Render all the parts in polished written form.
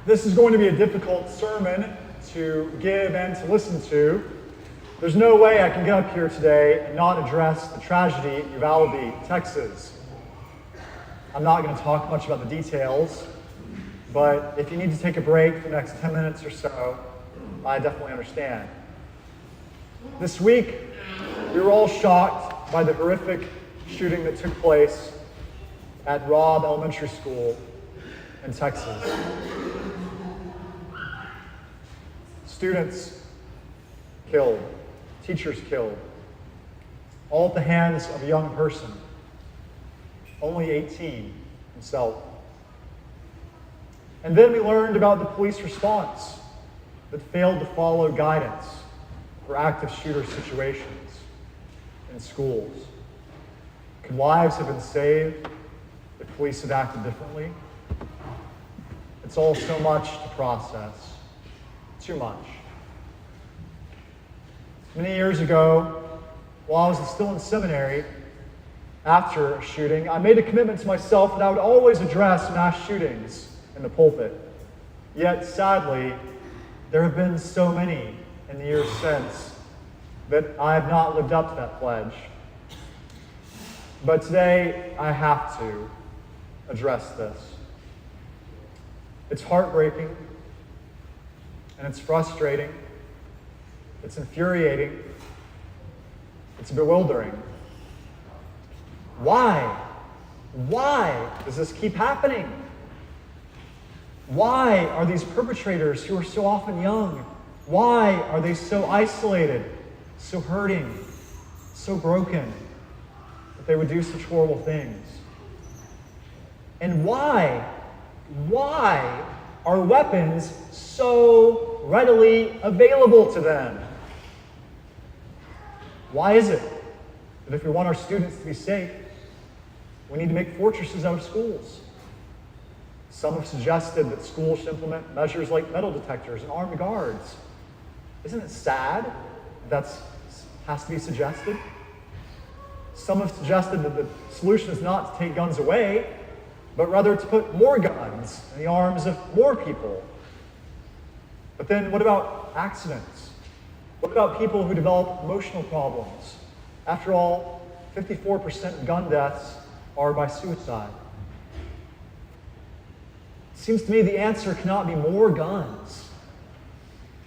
This is going to be a difficult sermon to give and to listen to. There's no way I can get up here today and not address the tragedy in Uvalde, Texas. I'm not going to talk much about the details, but if you need to take a break for the next 10 minutes or so, I definitely understand. This week, we were all shocked by the horrific shooting that took place at Robb Elementary School in Texas. Students killed, teachers killed, all at the hands of a young person, only 18 himself. And then we learned about the police response that failed to follow guidance for active shooter situations in schools. Could lives have been saved if police had acted differently? It's all so much to process. Too much. Many years ago, while I was still in seminary, after a shooting, I made a commitment to myself that I would always address mass shootings in the pulpit. Yet, sadly, there have been so many in the years since that I have not lived up to that pledge. But today, I have to address this. It's heartbreaking, and it's frustrating, it's infuriating, it's bewildering. Why? Why does this keep happening? Why are these perpetrators, who are so often young, why are they so isolated, so hurting, so broken, that they would do such horrible things? And why are weapons so readily available to them? Why is it that if we want our students to be safe, we need to make fortresses out of schools? Some have suggested that schools should implement measures like metal detectors and armed guards. Isn't it sad that has to be suggested? Some have suggested that the solution is not to take guns away, but rather to put more guns in the arms of more people. But then what about accidents? What about people who develop emotional problems? After all, 54% of gun deaths are by suicide. It seems to me the answer cannot be more guns.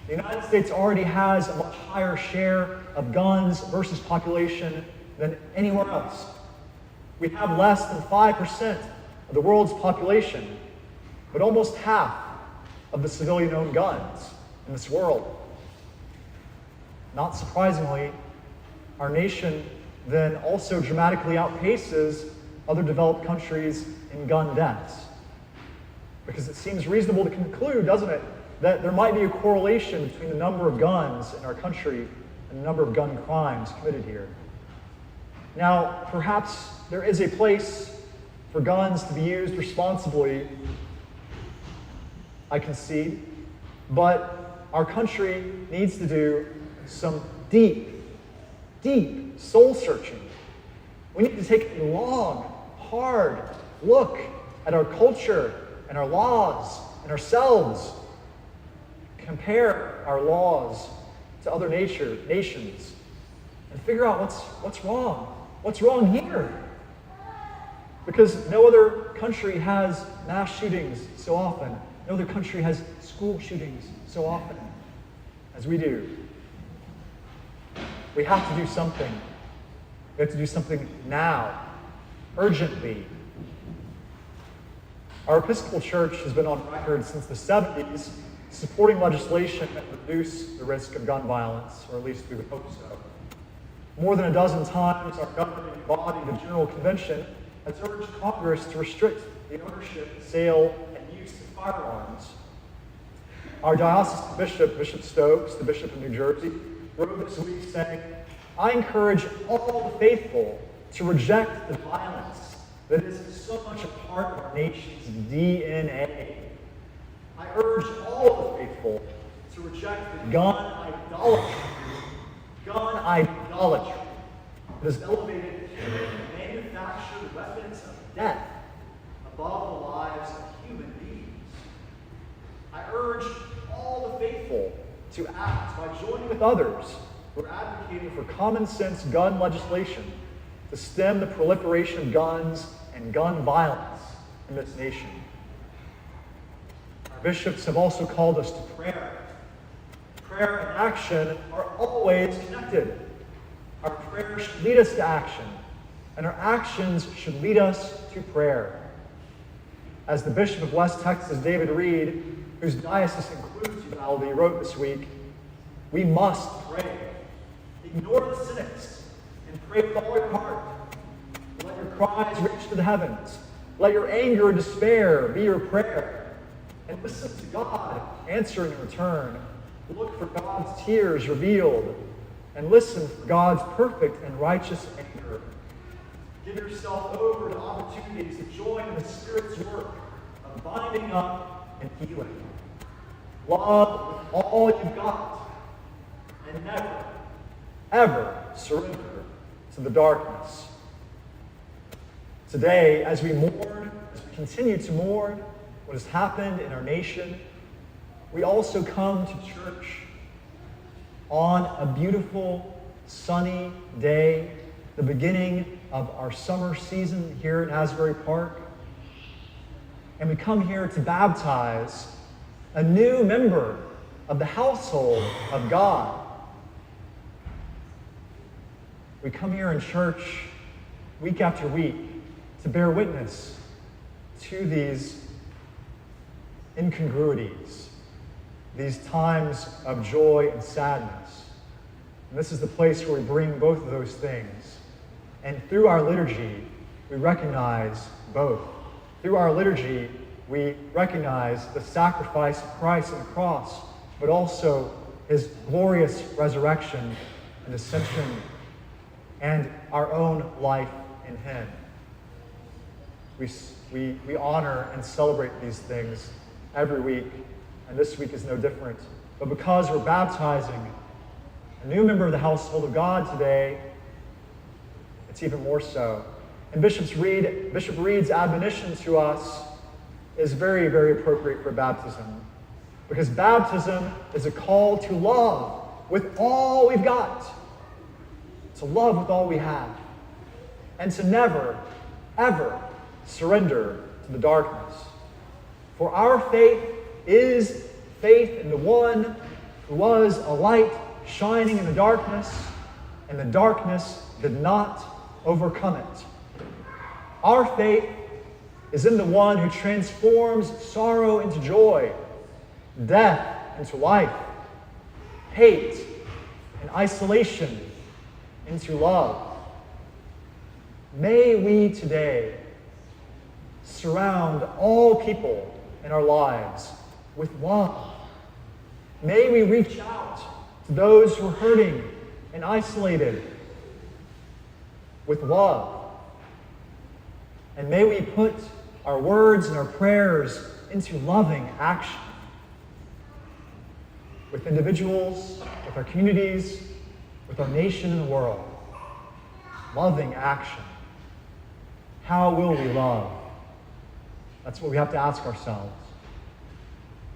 The United States already has a much higher share of guns versus population than anywhere else. We have less than 5% of the world's population, but almost half of the civilian-owned guns in this world. Not surprisingly, our nation then also dramatically outpaces other developed countries in gun deaths. Because it seems reasonable to conclude, doesn't it, that there might be a correlation between the number of guns in our country and the number of gun crimes committed here. Now, perhaps there is a place for guns to be used responsibly, I concede, but our country needs to do some deep soul searching. We need to take a long, hard look at our culture and our laws and ourselves. Compare our laws to other nations and figure out what's wrong. What's wrong here? Because no other country has mass shootings so often. No other country has school shootings so often as we do. We have to do something. We have to do something now, urgently. Our Episcopal Church has been on record since the 70s supporting legislation that would reduce the risk of gun violence, or at least we would hope so. More than a dozen times, our governing body, the General Convention, has urged Congress to restrict the ownership, sale, and use of firearms. Our diocesan bishop, Bishop Stokes, the Bishop of New Jersey, wrote this week saying, "I encourage all the faithful to reject the violence that is so much a part of our nation's DNA. I urge all the faithful to reject the gun idolatry that has elevated manufactured weapons of death above the lives of human beings. I to act by joining with others who are advocating for common sense gun legislation to stem the proliferation of guns and gun violence in this nation. Our bishops have also called us to prayer. Prayer and action are always connected. Our prayers should lead us to action, and our actions should lead us to prayer. As the Bishop of West Texas, David Reed, whose diocese includes Uvalde, wrote this week, we must pray. Ignore the cynics and pray with all your heart. Let your cries reach to the heavens. Let your anger and despair be your prayer. And listen to God answering in return. Look for God's tears revealed. And listen for God's perfect and righteous anger. Give yourself over to opportunities to join in the Spirit's work of binding up and healing. Love with all you've got, and never, ever surrender to the darkness. Today, as we continue to mourn what has happened in our nation, we also come to church on a beautiful, sunny day, the beginning of our summer season here in Asbury Park. And we come here to baptize a new member of the household of God. We come here in church week after week to bear witness to these incongruities, these times of joy and sadness. And this is the place where we bring both of those things. And through our liturgy, we recognize both. Through our liturgy, we recognize the sacrifice of Christ on the cross, but also his glorious resurrection and ascension and our own life in him. We honor and celebrate these things every week, and this week is no different. But because we're baptizing a new member of the household of God today, it's even more so. And Bishop Reed's admonition to us is very, very appropriate for baptism. Because baptism is a call to love with all we've got. To love with all we have. And to never, ever surrender to the darkness. For our faith is faith in the one who was a light shining in the darkness, and the darkness did not overcome it. Our faith is in the one who transforms sorrow into joy, death into life, hate and isolation into love. May we today surround all people in our lives with love. May we reach out to those who are hurting and isolated with love. And may we put our words and our prayers into loving action with individuals, with our communities, with our nation and the world. Loving action. How will we love? That's what we have to ask ourselves.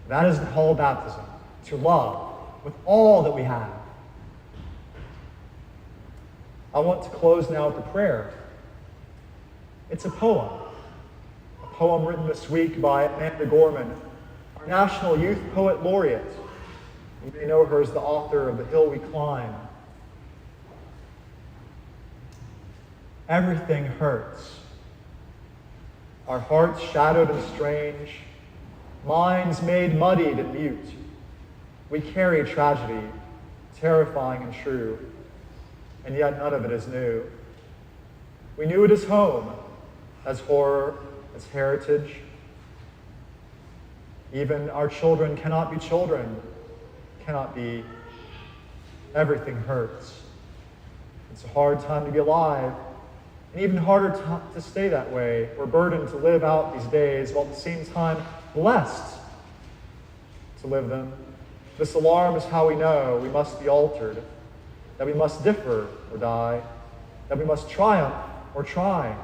That is the call of baptism, to love with all that we have. I want to close now with a prayer. It's a poem written this week by Amanda Gorman, our National Youth Poet Laureate. You may know her as the author of The Hill We Climb. Everything hurts. Our hearts shadowed and strange, minds made muddied and mute. We carry tragedy, terrifying and true, and yet none of it is new. We knew it as home, as horror, as heritage. Even our children cannot be children, cannot be. Everything hurts. It's a hard time to be alive, and even harder to stay that way. We're burdened to live out these days, while at the same time blessed to live them. This alarm is how we know we must be altered, that we must differ or die, that we must triumph or try.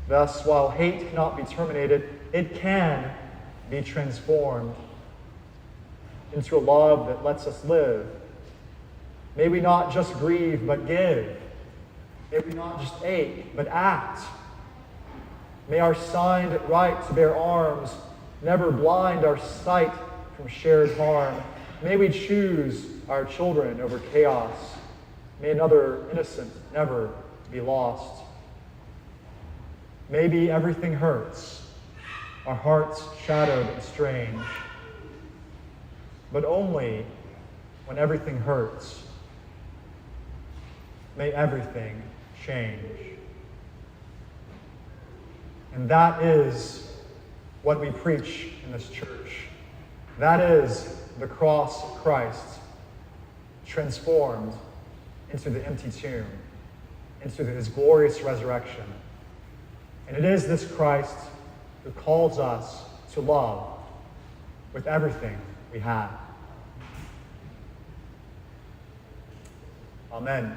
Thus, while hate cannot be terminated, it can be transformed. into a love that lets us live. May we not just grieve, but give. May we not just ache, but act. May our signed right to bear arms never blind our sight from shared harm. May we choose our children over chaos. May another innocent never be lost. Maybe everything hurts, our hearts shadowed and strange, but only when everything hurts, may everything change. And that is what we preach in this church. That is the cross of Christ, transformed into the empty tomb, into his glorious resurrection. And it is this Christ who calls us to love with everything we have. Amen.